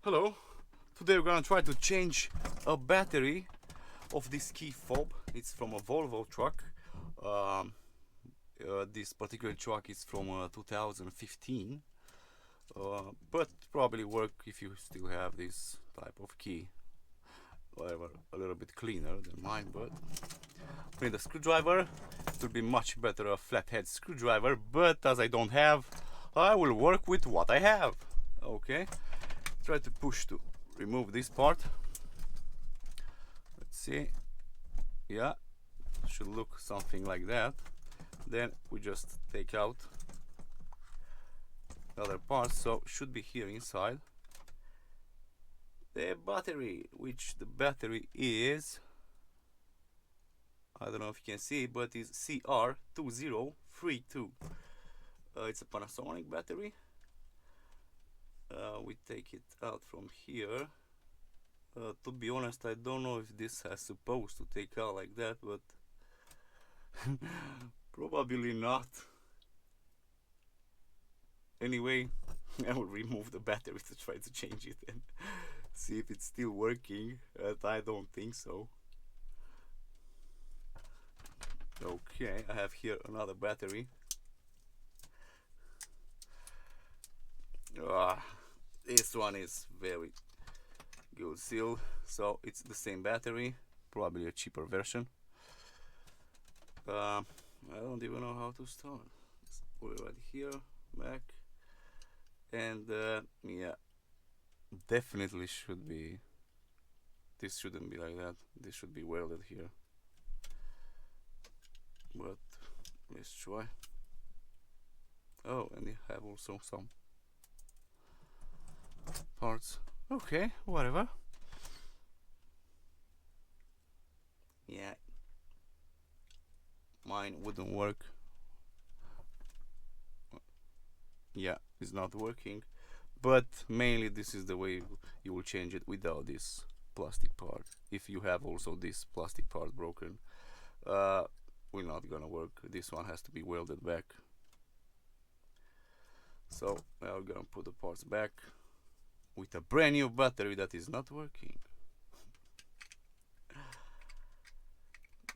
Hello, today we're gonna try to change a battery of this keyfob. It's from a Volvo truck. This particular truck is from 2015, but probably work if you still have this type of key. Whatever, a little bit cleaner than mine, but with a screwdriver it would be much better a flathead screwdriver, but as I don't have, I will work with what I have. Okay, try to push to remove this part. Let's see. Yeah, should look something like that. Then we just take out the other part, so should be here inside the battery, which the battery is, I don't know if you can see, but it's CR2032. It's a Panasonic battery. We take it out from here. To be honest, I don't know if this is supposed to take out like that, but probably not. Anyway, I will remove the battery to try to change it and see if it's still working. I don't think so. Okay, I have here another battery. This one is very good seal, so it's the same battery, probably a cheaper version. I don't even know how to start. Let's put it right here, back, and yeah, definitely should be, this shouldn't be like that, this should be welded here, but let's try. Oh, and you have also some parts. Okay, whatever. Yeah, mine wouldn't work. Yeah, it's not working, but mainly this is the way you will change it without this plastic part. If you have also this plastic part broken, will not gonna work. This one has to be welded back. So now we're gonna put the parts back with a brand new battery that is not working.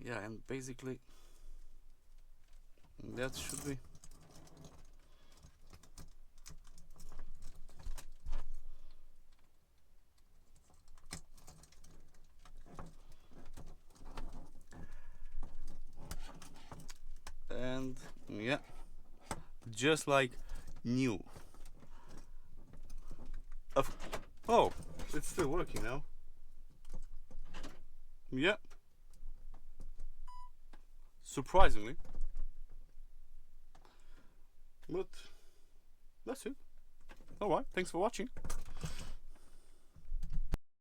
Yeah, and basically that should be. And yeah, just like new. Oh, it's still working now. Yeah, surprisingly, but that's it. Alright, thanks for watching.